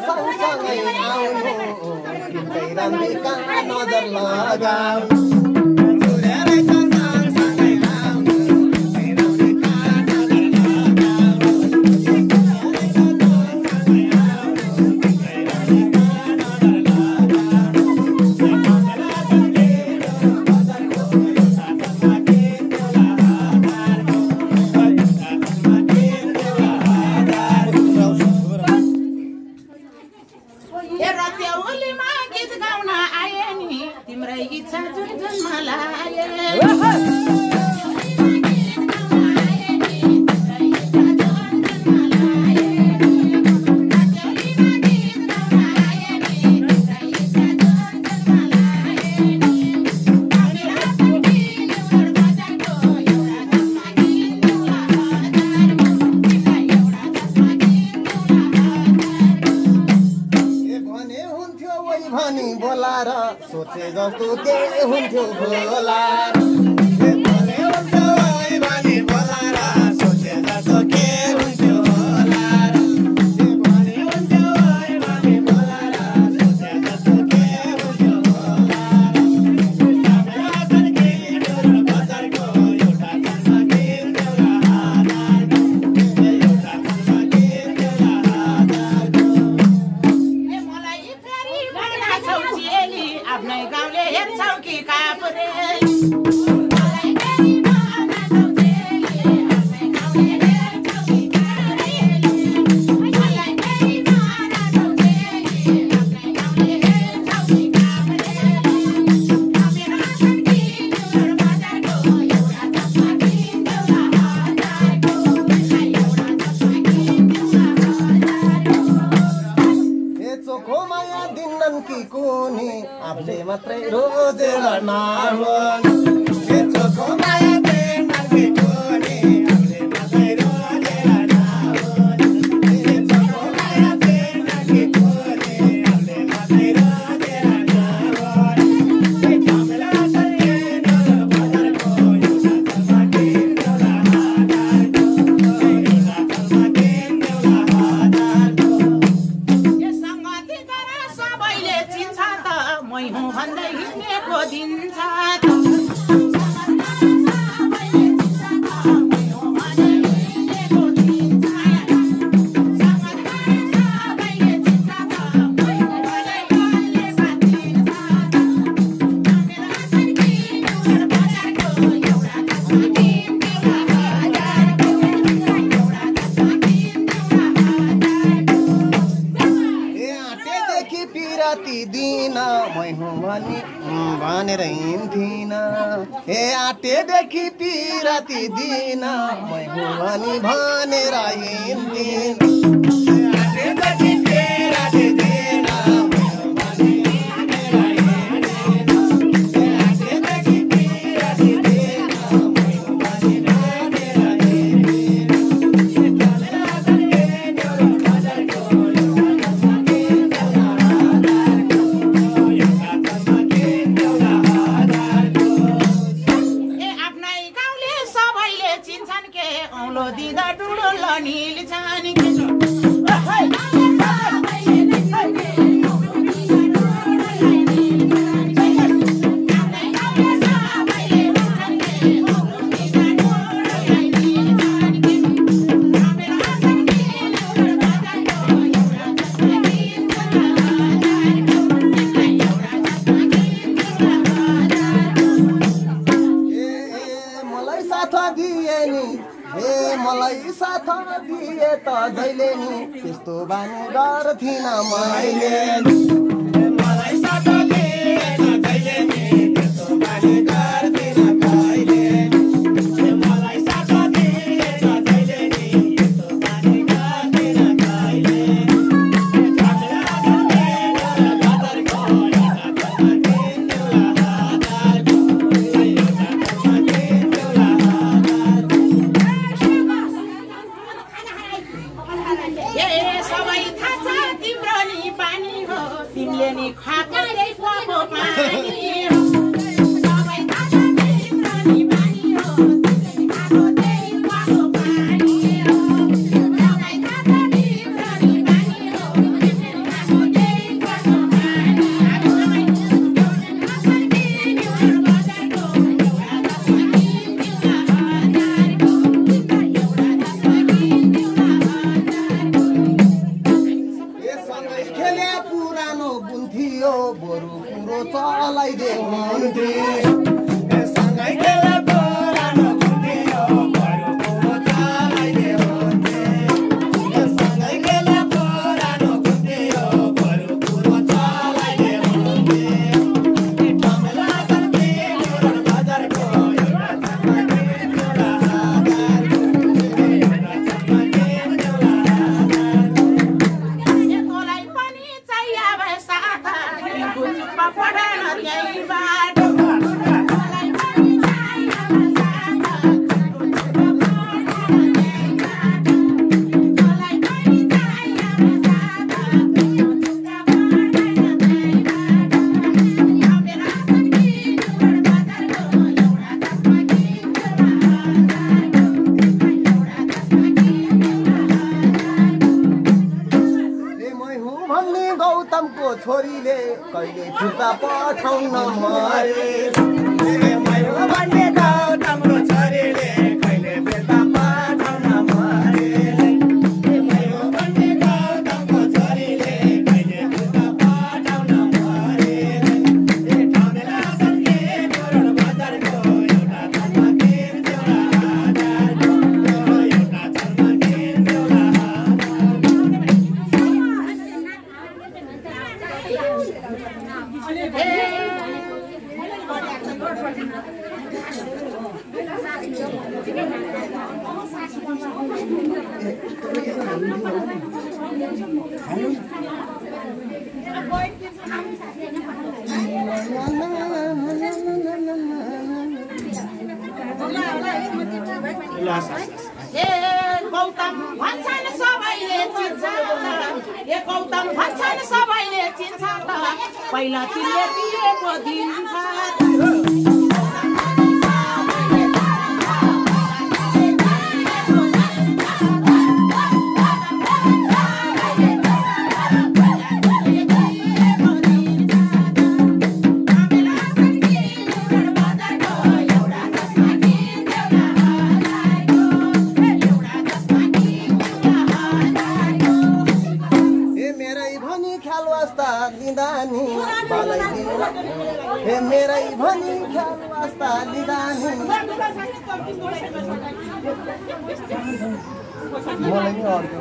सँगसँगै आउनु तिम्रै राम्रीका नजर लगाऊ सोचे जस्तो के हुन्थ्यो होला आफूले मात्रै रोजेर नहोस् चोखो माया प्रेम के कोनी आफूले मात्रै रोजेर नहोस् चोखो माया प्रेम के कोनी आफूले मात्रै रोजेर नहोस् झमेला सके नर बजारको एउटा तलमा किन्देउला हजारको एउटा तलमा किन्देउला हजारको यो संगति गरा सबैले चिन्छ मै हुँ भन्दै हिँडेको दिन्छ भनेर हिँड्थिन हे आटेदेखि पिराती दिन मै हुँ भनी भनेर हिँड्थिन आटेदेखि पिराती दिन मै हुँ भनी भनेर हिँड्थिन आटेदेखि पिराती दिन मै हुँ भनी भनेर हिँड्थिन झमेला सके नर बजारको एउटा तलमा किन्देउला हजारको एउटा तलमा किन्देउला हजारको ए आफ्नै गाउँले सबैले चिन्छन् के औलो दिँदा ठुलो लनिल छन् के मलाई साथ दिए त जहिले नि त्यस्तो बानी गर्थिन मैले मलाई साथ दिए त जहिले नि त्यस्तो बानी गर्थिन कहिले मलाई साथ दिए त जहिले नि त्यस्तो बानी गर्थिन कहिले झमेला सके नर बजारको एउटा तलमा किन्देउला हजारको एउटा तलमा किन्देउला हजारको सबै थाहा छ तिम्रो नि पानी हो तिमीले नि खाएको पानी हो सबै थाहा छ तिम्रो नि पानी हो तिमीले नि खाएको पानी हो सबै थाहा छ तिम्रो नि पानी हो थियो बरु कुरो चलाइदियो हुन्थ्यो सँगै खेला पुरानो हुन्थ्यो बरु कुरो चलाइदियो हुन्थ्यो सँगै खेला पुरानो हुन्थ्यो बरु कुरो चलाइदियो हुन्थ्यो कमला सन्ती पुरानो बजारको एउटा चम्मके एउटा हातको एउटा चम्मके एउटा हातको तँलाई पनि चाहियो भए साथा तिम्रो चुप्पा पढान त्यही बाटो तँलाई पनि चाहियो भए साथा तिम्रो चुप्पा पढान त्यही बाटो तँलाई पनि चाहियो भए साथा तिम्रो चुप्पा पढान त्यही बाटो मेरा सन्ती जुगड बजारको एउटा चस्मा किन्छु हातको एउटा चस्मा किन्छु ए मै हुँ भन्ने गौतमको छोरीले कहिले फिर्ता पठाउन मरे ए मै हुँ भन्ने गौतमको छोरीले कहिले फिर्ता पठाउन मरे ए मै हुँ भन्ने गौतमको छोरीले कहिले फिर्ता पठाउन मरे ए ठाउँला सन्के पुरानो बजारको एउटा चम्मा किन्छु हातको एउटा चम्मा किन्छु गौतम भन्छन् सबैले चिन्छ ए गौतम भन्छन् सबैले चिन्छ त पहिला तिमीले दिएको दिन्छ हे मेरै भनी ख्याल वास्ता लिदानी मलाई नि अर्को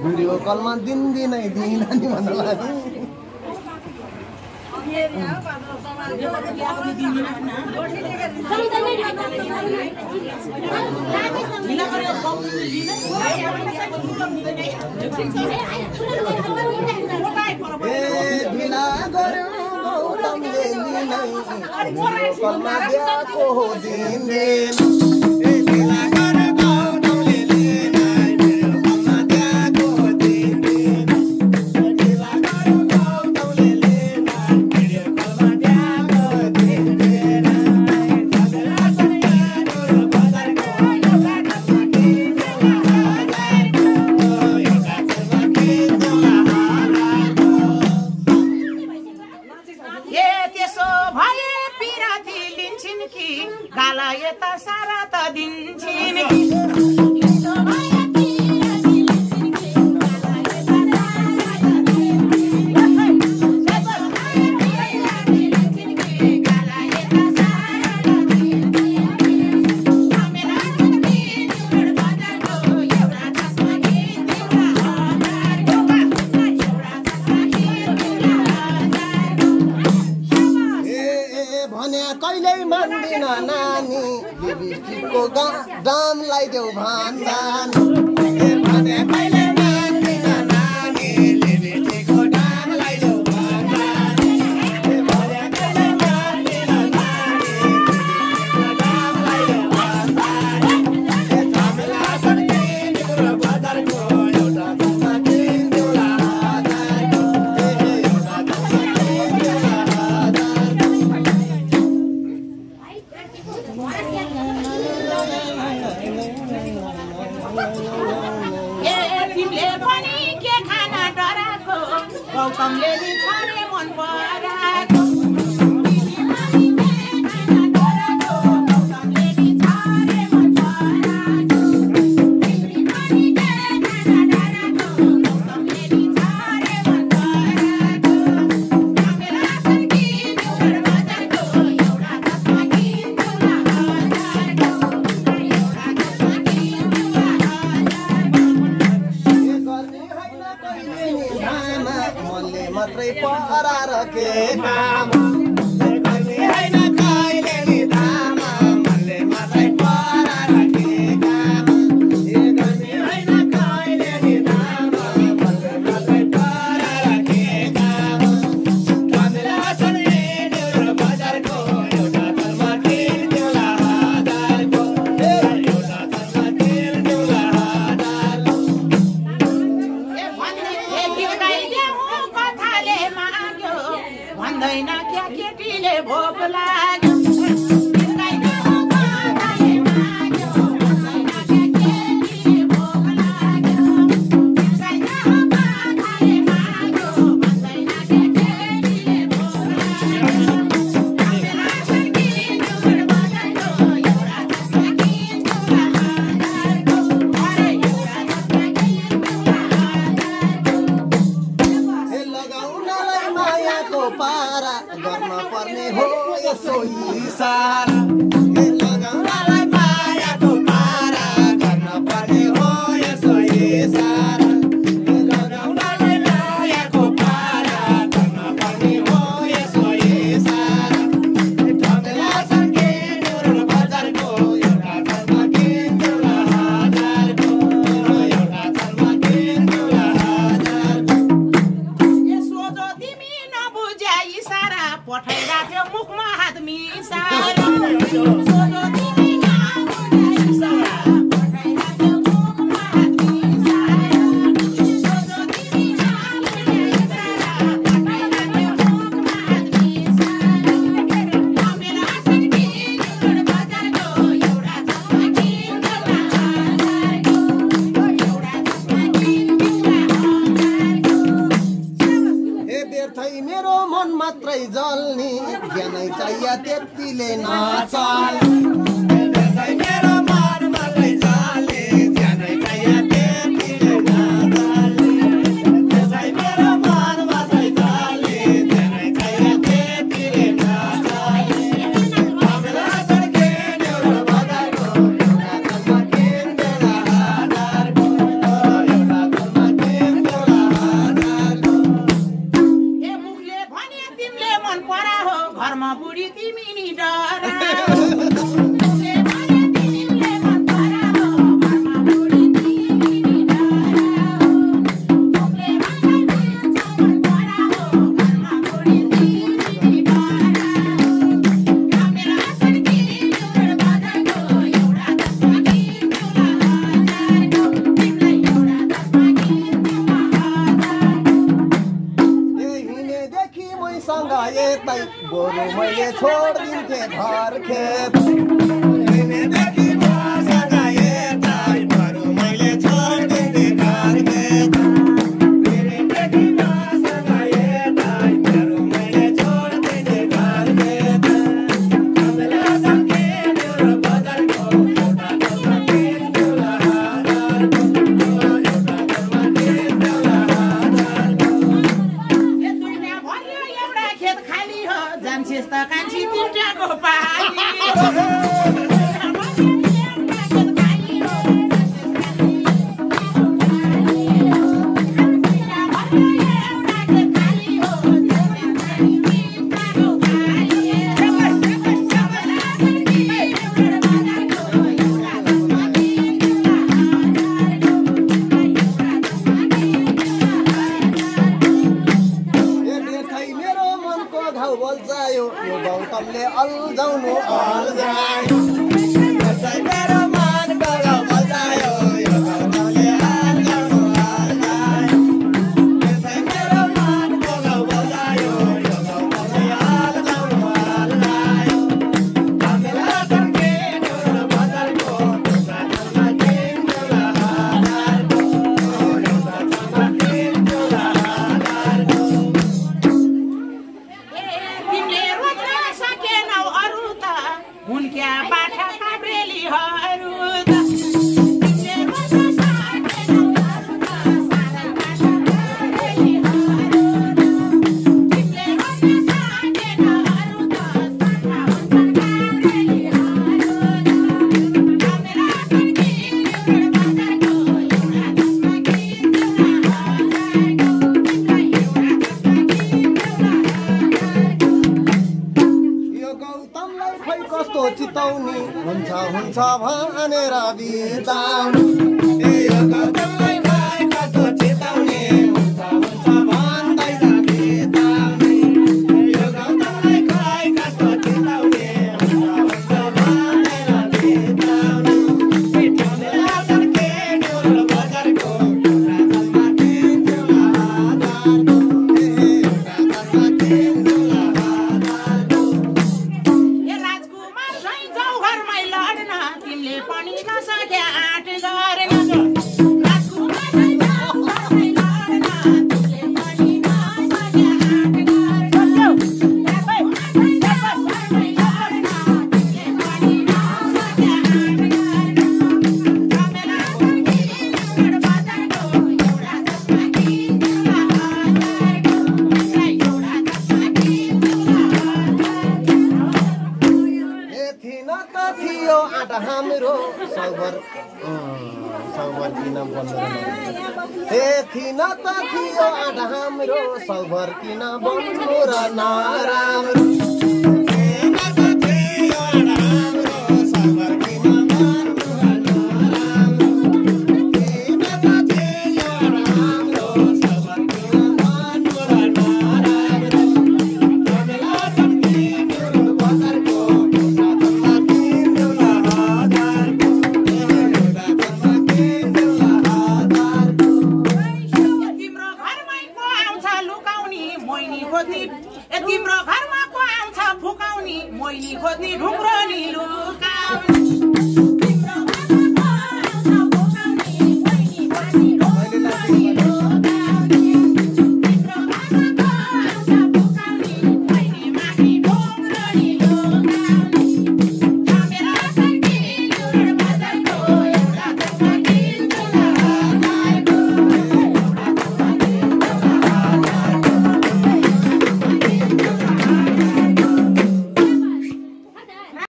भिडियो कलमा दिनदिनै दिनानी भन्न लाग्यो ढिला गर्यो गौतमले लिनै भिडियो कलमा दिएको हो दिनदिन ढिला गर्यो गौतमले लिनै भिडियो कलमा दिएको हो दिनदिन ढिला गर्यो गौतमले लिनै भिडियो कलमा दिएको हो दिनदिन कमला सन्ती पुरानो बजारको एउटा चस्मा किन्छु हातको एउटा चस्मा किन्छु हातको ए त्यसो भए पिराती लिन्छन् कि गाला यता सारा त दिन्छन् कि त्यसो भए पिराती लिन्छन् कि गाला यता सारा त दिन्छन् त्यसो भए पिराती लिन्छन् कि गाला यता सारा त दिन्छन् मेरा सन्ती जुगड बजारको एउटा चस्मा किन्छु हातको एउटा चस्मा किन्छु हातको भने कहिल्यै मान्दिन नानी लिपस्टिकको दाम लगाइदेऊ भन्छन् भने कहिल्यै मान्दिन नानी लिपस्टिकको दाम लगाइदेऊ भन्छन् भने कहिल्यै मान्दिन नानी लिपस्टिकको दाम लगाइदेऊ भन्छन् कमला सन्ती पुरानो बजारको एउटा चस्मा किन्छु हातको एउटा चस्मा किन्छु तिमीले पनि के खान डराएको गौतमले नि छरे मन पराएको तिमीले पनि के खान डराएको गौतमले नि छरे मन पराएको तिमीले पनि के खान डराएको गौतमले नि छरे मन पराएको नि धामा मनले मात्रै परार के काम हुन्छ भनेर बिताउनु ए यो गौतमलाई खै कस्तो चेताउने हुन्छ भन्दैन बिताउने यो गौतमलाई खै कस्तो चेताउने हुन्छ भनेर बिताउनु पिठ्याउने आसन के डोल बजारको राजमा के डोला हादारको राजमा के डोला हादारको ए राजकुमार सै जाऊ घरमै लड्न तिमीले पनि नसके आँट गरेन राजकुमार सै जाऊ घरमै लड्न तिमीले पनि नसके आँट गरेन राजकुमार सै जाऊ घरमै लड्न तिमीले पनि नसके आँट गरेन कमेला सङ्गी गड बजारको एउटा जसमा किन्नुला हादारको एउटा जसमा किन्नुला हादारको ए थिन त थियो आँट हाम्रो सौभर किन बन्दैन ए थिन त थियो आँट हाम्रो सौभर किन बन्नु र नराम्रो